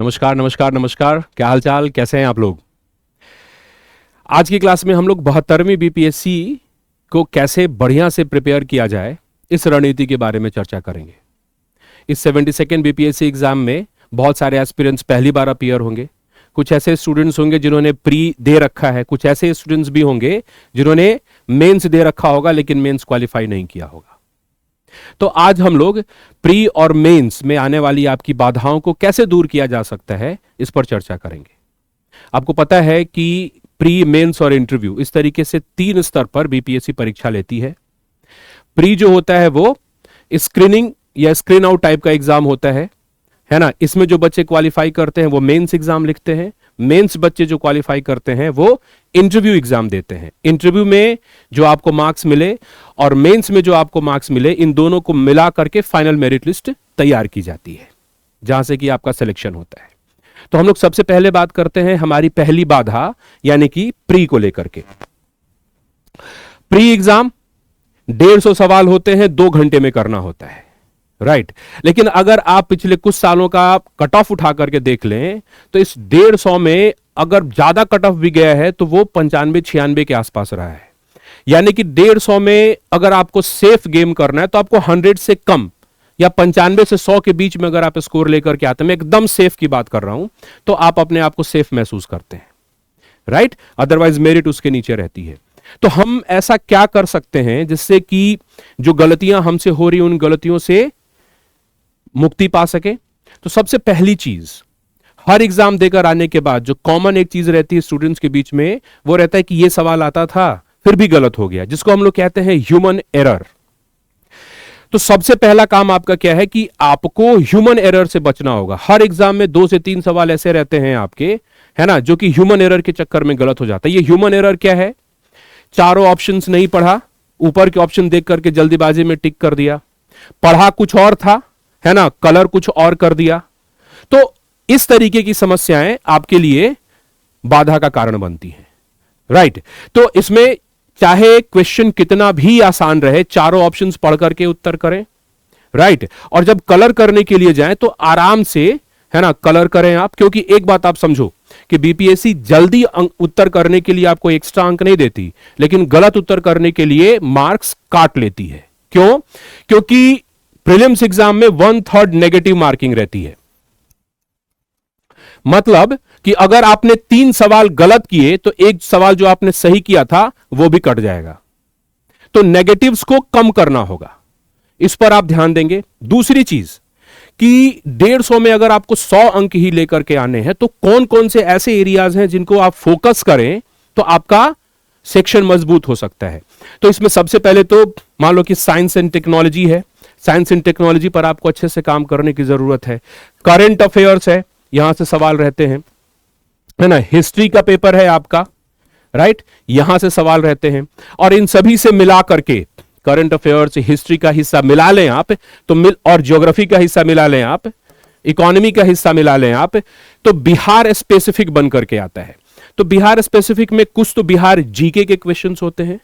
नमस्कार नमस्कार नमस्कार। क्या हाल चाल, कैसे हैं आप लोग। आज की क्लास में हम लोग 72वीं बीपीएससी को कैसे बढ़िया से प्रिपेयर किया जाए इस रणनीति के बारे में चर्चा करेंगे। इस 72nd बीपीएससी एग्जाम में बहुत सारे एस्पिरेंट्स पहली बार अपीयर होंगे। कुछ ऐसे स्टूडेंट्स होंगे जिन्होंने प्री दे रखा है, कुछ ऐसे स्टूडेंट्स भी होंगे जिन्होंने मेंस दे रखा होगा लेकिन मेंस क्वालिफाई नहीं किया होगा। तो आज हम लोग प्री और मेंस में आने वाली आपकी बाधाओं को कैसे दूर किया जा सकता है इस पर चर्चा करेंगे। आपको पता है कि प्री, मेंस और इंटरव्यू इस तरीके से 3 स्तर पर बीपीएससी परीक्षा लेती है। प्री जो होता है वो स्क्रीनिंग या स्क्रीन आउट टाइप का एग्जाम होता है ना। इसमें जो बच्चे क्वालिफाई करते हैं वो मेंस एग्जाम लिखते हैं। मेंस बच्चे जो क्वालिफाई करते हैं वो इंटरव्यू एग्जाम देते हैं। इंटरव्यू में जो आपको मार्क्स मिले और मेंस में जो आपको मार्क्स मिले, इन दोनों को मिला करके फाइनल मेरिट लिस्ट तैयार की जाती है जहां से कि आपका सिलेक्शन होता है। तो हम लोग सबसे पहले बात करते हैं हमारी पहली बाधा यानी कि प्री को लेकर के। प्री एग्जाम 150 सवाल होते हैं, 2 घंटे में करना होता है, राइट। लेकिन अगर आप पिछले कुछ सालों का कट ऑफ उठा करके देख लें तो इस 150 में अगर ज्यादा कट ऑफ भी गया है तो वो 95-96 के आसपास रहा है। यानी कि 150 में अगर आपको सेफ गेम करना है तो आपको 100 से कम या 95 से 100 के बीच में अगर आप स्कोर लेकर के आते हैं, मैं एकदम सेफ की बात कर रहा हूं, तो आप अपने आप को सेफ महसूस करते हैं, राइट। अदरवाइज मेरिट उसके नीचे रहती है। तो हम ऐसा क्या कर सकते हैं जिससे कि जो गलतियां हमसे हो रही उन गलतियों से मुक्ति पा सके। तो सबसे पहली चीज, हर एग्जाम देकर आने के बाद जो कॉमन एक चीज रहती है स्टूडेंट्स के बीच में, वो रहता है कि ये सवाल आता था फिर भी गलत हो गया, जिसको हम लोग कहते हैं ह्यूमन एरर। तो सबसे पहला काम आपका क्या है कि आपको ह्यूमन एरर से बचना होगा। हर एग्जाम में 2 से 3 सवाल ऐसे रहते हैं आपके, है ना, जो कि ह्यूमन एरर के चक्कर में गलत हो जाता है। ये ह्यूमन एरर क्या है? चारों ऑप्शंस नहीं पढ़ा, ऊपर के ऑप्शन देख करके जल्दीबाजी में टिक कर दिया, पढ़ा कुछ और था, है ना, कलर कुछ और कर दिया। तो इस तरीके की समस्याएं आपके लिए बाधा का कारण बनती हैं, राइट। तो इसमें चाहे क्वेश्चन कितना भी आसान रहे, चारों ऑप्शंस पढ़ करके उत्तर करें, राइट। और जब कलर करने के लिए जाएं तो आराम से, है ना, कलर करें आप। क्योंकि एक बात आप समझो कि बीपीएससी जल्दी उत्तर करने के लिए आपको एक्स्ट्रा अंक नहीं देती, लेकिन गलत उत्तर करने के लिए मार्क्स काट लेती है। क्यों? क्योंकि प्रीलिम्स एग्जाम में 1/3 नेगेटिव मार्किंग रहती है। मतलब कि अगर आपने 3 सवाल गलत किए तो एक सवाल जो आपने सही किया था वो भी कट जाएगा। तो नेगेटिव्स को कम करना होगा, इस पर आप ध्यान देंगे। दूसरी चीज कि 150 में अगर आपको 100 अंक ही लेकर के आने हैं तो कौन कौन से ऐसे एरियाज हैं जिनको आप फोकस करें तो आपका सेक्शन मजबूत हो सकता है। तो इसमें सबसे पहले तो मान लो कि साइंस एंड टेक्नोलॉजी है। साइंस एंड टेक्नोलॉजी पर आपको अच्छे से काम करने की जरूरत है। करंट अफेयर्स है, यहां से सवाल रहते हैं, है ना। हिस्ट्री का पेपर है आपका, राइट, यहां से सवाल रहते हैं। और इन सभी से मिला करके करंट अफेयर्स, हिस्ट्री का हिस्सा मिला लें आप तो और ज्योग्राफी का हिस्सा मिला लें आप, इकोनॉमी का हिस्सा मिला लें आप, तो बिहार स्पेसिफिक बन करके आता है। तो बिहार स्पेसिफिक में कुछ तो बिहार जीके के क्वेश्चंस होते हैं,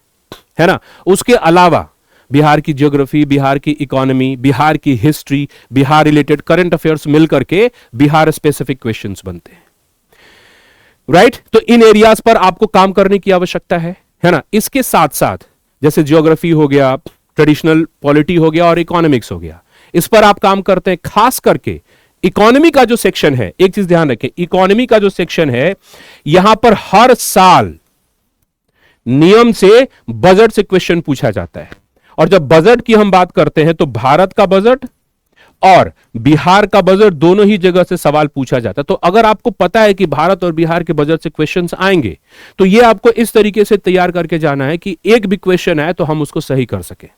है ना। उसके अलावा बिहार की ज्योग्राफी, बिहार की इकोनॉमी, बिहार की history, Bihar related current affairs मिलकर के बिहार स्पेसिफिक क्वेश्चंस बनते हैं, राइट। तो इन एरियाज पर आपको काम करने की आवश्यकता है ना। इसके साथ साथ जैसे ज्योग्राफी हो गया, ट्रेडिशनल पॉलिटी हो गया और इकोनॉमिक्स हो गया, इस पर आप काम करते हैं। खास करके इकोनॉमी का जो सेक्शन है, एक चीज ध्यान रखें, इकोनॉमी का जो सेक्शन है यहां पर हर साल नियम से बजट से क्वेश्चन पूछा जाता है। और जब बजट की हम बात करते हैं तो भारत का बजट और बिहार का बजट दोनों ही जगह से सवाल पूछा जाता है। तो अगर आपको पता है कि भारत और बिहार के बजट से क्वेश्चंस आएंगे तो यह आपको इस तरीके से तैयार करके जाना है कि एक भी क्वेश्चन आए तो हम उसको सही कर सके,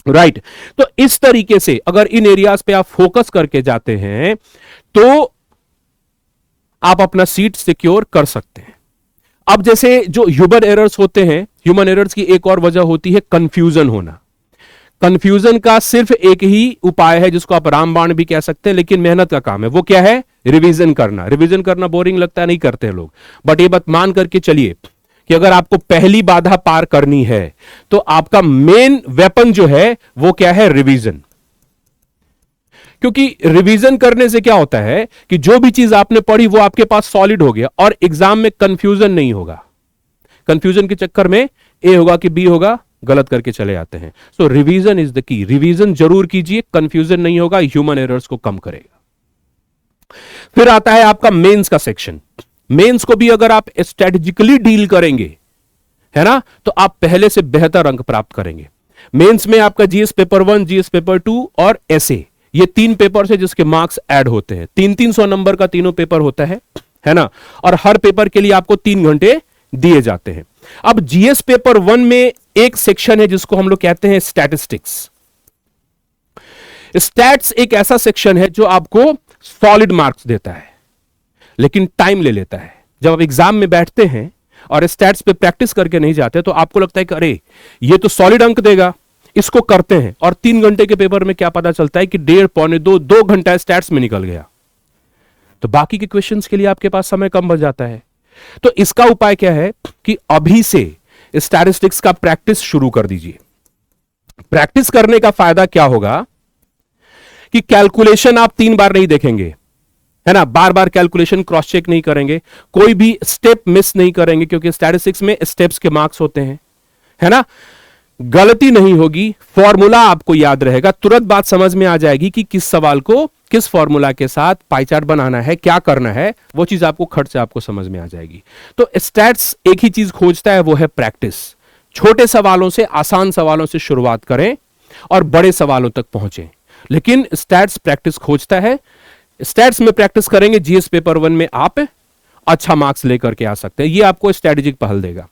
राइट। तो इस तरीके से अगर इन एरियाज पे आप फोकस करके जाते हैं तो आप अपना सीट सिक्योर कर सकते हैं। अब जैसे जो ह्यूमन एरर्स होते हैं, ह्यूमन एरर्स की एक और वजह होती है कंफ्यूजन होना। कंफ्यूजन का सिर्फ एक ही उपाय है जिसको आप रामबाण भी कह सकते हैं, लेकिन मेहनत का काम है। वो क्या है? रिवीजन करना। रिवीजन करना बोरिंग लगता है, नहीं करते हैं लोग, बट ये बात मान करके चलिए कि अगर आपको पहली बाधा पार करनी है तो आपका मेन वेपन जो है वो क्या है? रिवीजन। क्योंकि रिवीजन करने से क्या होता है कि जो भी चीज आपने पढ़ी वो आपके पास सॉलिड हो गया और एग्जाम में कंफ्यूजन नहीं होगा। कंफ्यूजन के चक्कर में ए होगा कि बी होगा, गलत करके चले आते हैं। So revision is the key. Revision जरूर कीजिए, कंफ्यूजन नहीं होगा, ह्यूमन एरर्स को कम करेगा। फिर आता है आपका मेंस का सेक्शन। मेंस को भी अगर आप स्ट्रेटेजिकली डील करेंगे, है ना, तो आप पहले से बेहतर अंक प्राप्त करेंगे। मेंस में आपका जीएस पेपर 1, जीएस पेपर 2 और एसए, ये 3 पेपर है जिसके मार्क्स ऐड होते हैं। 300 नंबर का तीनों पेपर होता है ना, और हर पेपर के लिए आपको 3 घंटे दिए जाते हैं। अब जीएस पेपर 1 में एक सेक्शन है जिसको हम लोग कहते हैं स्टैटिस्टिक्स। स्टैट्स एक ऐसा सेक्शन है जो आपको सॉलिड मार्क्स देता है, लेकिन टाइम ले लेता है। जब आप एग्जाम में बैठते हैं और स्टैट्स पे प्रैक्टिस करके नहीं जाते तो आपको लगता है कि अरे ये तो सॉलिड अंक देगा, इसको करते हैं, और 3 घंटे के पेपर में क्या पता चलता है कि 1.5 पौने 2 घंटा स्टैट्स में निकल गया। तो बाकी के क्वेश्चंस के लिए आपके पास समय कम बच जाता है। तो इसका उपाय क्या है कि अभी से स्टैटिस्टिक्स का प्रैक्टिस शुरू कर दीजिए। प्रैक्टिस करने का फायदा क्या होगा कि कैलकुलेशन आप 3 बार नहीं देखेंगे, है ना, बार बार कैलकुलेशन क्रॉस चेक नहीं करेंगे, कोई भी स्टेप मिस नहीं करेंगे, क्योंकि स्टैटिस्टिक्स में स्टेप्स के मार्क्स होते हैं, है ना। गलती नहीं होगी, फॉर्मूला आपको याद रहेगा, तुरंत बात समझ में आ जाएगी कि किस सवाल को किस फॉर्मूला के साथ पाई चार्ट बनाना है, क्या करना है, वो चीज आपको खट से आपको समझ में आ जाएगी। तो स्टैट्स एक ही चीज खोजता है, वो है प्रैक्टिस। छोटे सवालों से, आसान सवालों से शुरुआत करें और बड़े सवालों तक पहुंचें, लेकिन स्टैट्स प्रैक्टिस खोजता है। स्टैट्स में प्रैक्टिस करेंगे, जीएस पेपर 1 में आप अच्छा मार्क्स लेकर के आ सकते हैं। ये आपको स्ट्रेटेजिक पहल देगा।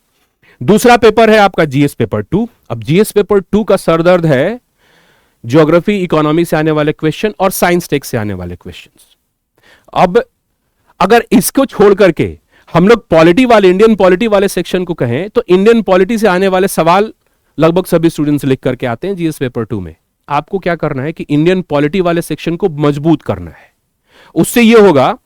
दूसरा पेपर है आपका जीएस पेपर 2। अब जीएस पेपर 2 का सरदर्द है ज्योग्राफी, इकोनॉमी से आने वाले क्वेश्चन और साइंस टेक्स से आने वाले क्वेश्चंस। अब अगर इसको छोड़ करके हम लोग पॉलिटी वाले, इंडियन पॉलिटी वाले सेक्शन को कहें तो इंडियन पॉलिटी से आने वाले सवाल लगभग सभी स्टूडेंट्स लिख करके आते हैं जीएस पेपर 2 में। आपको क्या करना है कि इंडियन पॉलिटी वाले सेक्शन को मजबूत करना है। उससे यह होगा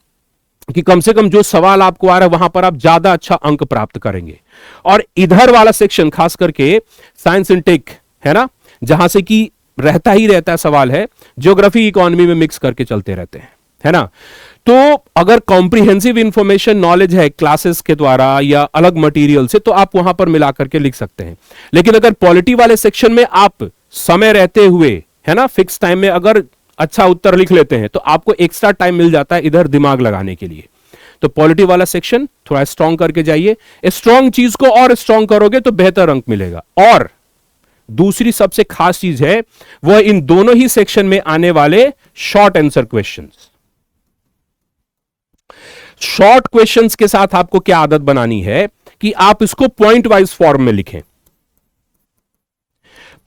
कि कम से कम जो सवाल आपको आ रहा है वहां पर आप ज्यादा अच्छा अंक प्राप्त करेंगे। और इधर वाला सेक्शन खास करके साइंस एंड टेक, है ना, जहां से कि रहता ही रहता है सवाल, है ज्योग्राफी इकोनॉमी में मिक्स करके चलते रहते हैं, है ना। तो अगर कॉम्प्रिहेंसिव इंफॉर्मेशन नॉलेज है क्लासेस के द्वारा या अलग मटेरियल से, तो आप वहां पर मिला करके लिख सकते हैं। लेकिन अगर पॉलिटी वाले सेक्शन में आप समय रहते हुए, है ना, फिक्स टाइम में अगर अच्छा उत्तर लिख लेते हैं तो आपको एक्स्ट्रा टाइम मिल जाता है इधर दिमाग लगाने के लिए। तो पॉलिटी वाला सेक्शन थोड़ा स्ट्रॉन्ग करके जाइए। स्ट्रॉन्ग चीज को और स्ट्रॉन्ग करोगे तो बेहतर अंक मिलेगा। और दूसरी सबसे खास चीज है वह इन दोनों ही सेक्शन में आने वाले short answer questions. Short questions के साथ आपको क्या आदत बनानी है कि आप इसको पॉइंट वाइज फॉर्म में लिखें।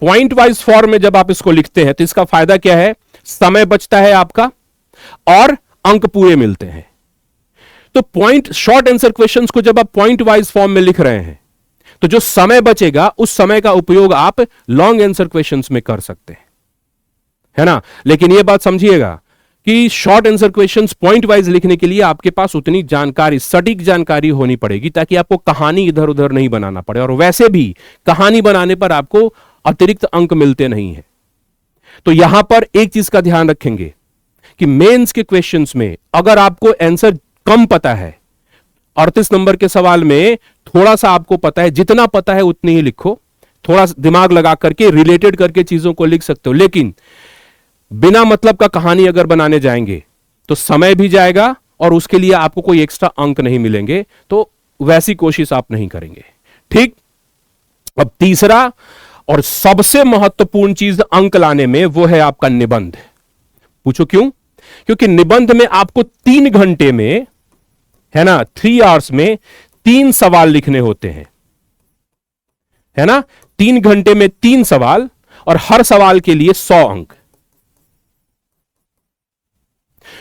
पॉइंट वाइज फॉर्म में जब आप इसको लिखते हैं तो इसका फायदा क्या है, समय बचता है आपका और अंक पूरे मिलते हैं। तो पॉइंट शॉर्ट आंसर क्वेश्चंस को जब आप पॉइंट वाइज फॉर्म में लिख रहे हैं तो जो समय बचेगा उस समय का उपयोग आप लॉन्ग आंसर क्वेश्चंस में कर सकते हैं, है ना। लेकिन यह बात समझिएगा कि short answer questions point wise लिखने के लिए आपके पास उतनी जानकारी, सटीक जानकारी होनी पड़ेगी ताकि आपको कहानी इधर उधर नहीं बनाना पड़े। और वैसे भी कहानी बनाने पर आपको अतिरिक्त अंक मिलते नहीं है। तो यहां पर एक चीज का ध्यान रखेंगे कि मेंस के क्वेश्चंस में अगर आपको आंसर कम पता है, 38 नंबर के सवाल में थोड़ा सा आपको पता है, जितना पता है उतनी ही लिखो। थोड़ा दिमाग लगा करके रिलेटेड करके चीजों को लिख सकते हो, लेकिन बिना मतलब का कहानी अगर बनाने जाएंगे तो समय भी जाएगा और उसके लिए आपको कोई एक्स्ट्रा अंक नहीं मिलेंगे। तो वैसी कोशिश आप नहीं करेंगे, ठीक। अब तीसरा और सबसे महत्वपूर्ण चीज अंक लाने में वो है आपका निबंध। पूछो क्यों? क्योंकि निबंध में आपको 3 घंटे में, है ना, 3 आवर्स में 3 सवाल लिखने होते हैं, है ना। 3 घंटे में 3 सवाल और हर सवाल के लिए 100 अंक।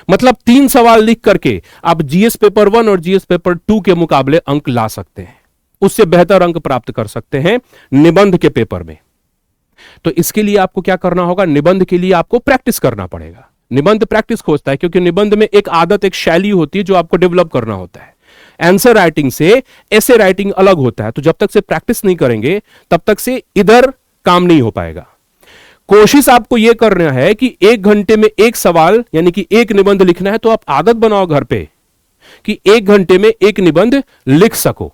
मतलब 3 सवाल लिख करके आप जीएस पेपर 1 और जीएस पेपर 2 के मुकाबले अंक ला सकते हैं, उससे बेहतर अंक प्राप्त कर सकते हैं निबंध के पेपर में। तो इसके लिए आपको क्या करना होगा, निबंध के लिए आपको प्रैक्टिस करना पड़ेगा। निबंध प्रैक्टिस खोजता है क्योंकि निबंध में एक आदत, एक शैली होती है जो आपको डेवलप करना होता है। आंसर राइटिंग से ऐसे राइटिंग अलग होता है। तो जब तक से प्रैक्टिस नहीं करेंगे तब तक से इधर काम नहीं हो पाएगा। कोशिश आपको यह करना है कि 1 घंटे में एक सवाल यानी कि एक निबंध लिखना है, तो आप आदत बनाओ घर पे कि 1 घंटे में एक निबंध लिख सको।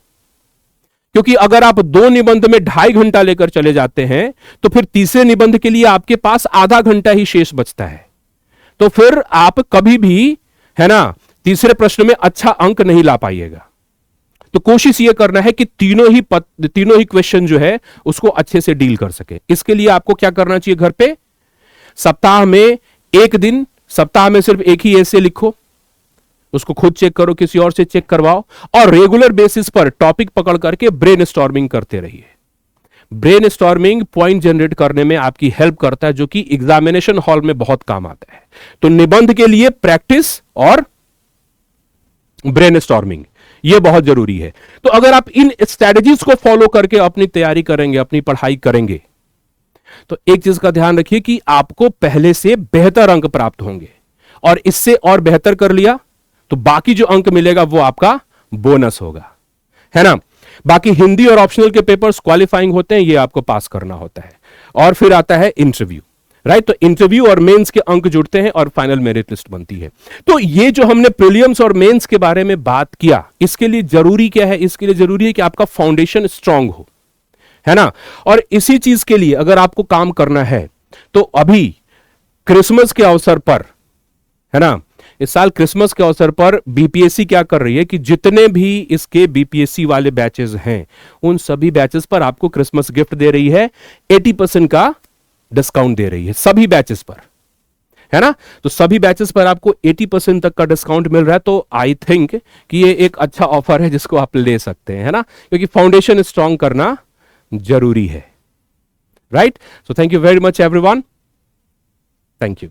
क्योंकि अगर आप 2 निबंध में 2.5 घंटा लेकर चले जाते हैं तो फिर तीसरे निबंध के लिए आपके पास आधा घंटा ही शेष बचता है, तो फिर आप कभी भी, है ना, तीसरे प्रश्न में अच्छा अंक नहीं ला पाइएगा। तो कोशिश यह करना है कि तीनों ही क्वेश्चन जो है उसको अच्छे से डील कर सके। इसके लिए आपको क्या करना चाहिए, घर पे सप्ताह में एक दिन, सप्ताह में सिर्फ एक ही ऐसे लिखो, उसको खुद चेक करो, किसी और से चेक करवाओ, और रेगुलर बेसिस पर टॉपिक पकड़ करके ब्रेनस्टॉर्मिंग करते रहिए। ब्रेनस्टॉर्मिंग पॉइंट जनरेट करने में आपकी हेल्प करता है, जो कि एग्जामिनेशन हॉल में बहुत काम आता है। तो निबंध के लिए प्रैक्टिस और ब्रेनस्टॉर्मिंग यह बहुत जरूरी है। तो अगर आप इन स्ट्रेटजीज को फॉलो करके अपनी तैयारी करेंगे, अपनी पढ़ाई करेंगे, तो एक चीज का ध्यान रखिए कि आपको पहले से बेहतर अंक प्राप्त होंगे, और इससे और बेहतर कर लिया तो बाकी जो अंक मिलेगा वो आपका बोनस होगा, है ना। बाकी हिंदी और ऑप्शनल के पेपर्स क्वालिफाइंग होते हैं, ये आपको पास करना होता है। और फिर आता है इंटरव्यू, राइट। तो इंटरव्यू और मेंस के अंक जुड़ते हैं और फाइनल मेरिट लिस्ट बनती है। तो ये जो हमने प्रीलिम्स और मेंस के बारे में बात किया, इसके लिए जरूरी क्या है, इसके लिए जरूरी है कि आपका फाउंडेशन स्ट्रांग हो, है ना। और इसी चीज के लिए अगर आपको काम करना है तो अभी क्रिसमस के अवसर पर, है ना, इस साल क्रिसमस के अवसर पर बीपीएससी क्या कर रही है कि जितने भी इसके बीपीएससी वाले बैचेस हैं उन सभी बैचेस पर आपको क्रिसमस गिफ्ट दे रही है, 80% का डिस्काउंट दे रही है सभी बैचेस पर, है ना। तो सभी बैचेस पर आपको 80% तक का डिस्काउंट मिल रहा है। तो आई थिंक कि ये एक अच्छा ऑफर है जिसको आप ले सकते हैं, है ना, क्योंकि फाउंडेशन स्ट्रांग करना जरूरी है, right. So thank you very much everyone, thank you.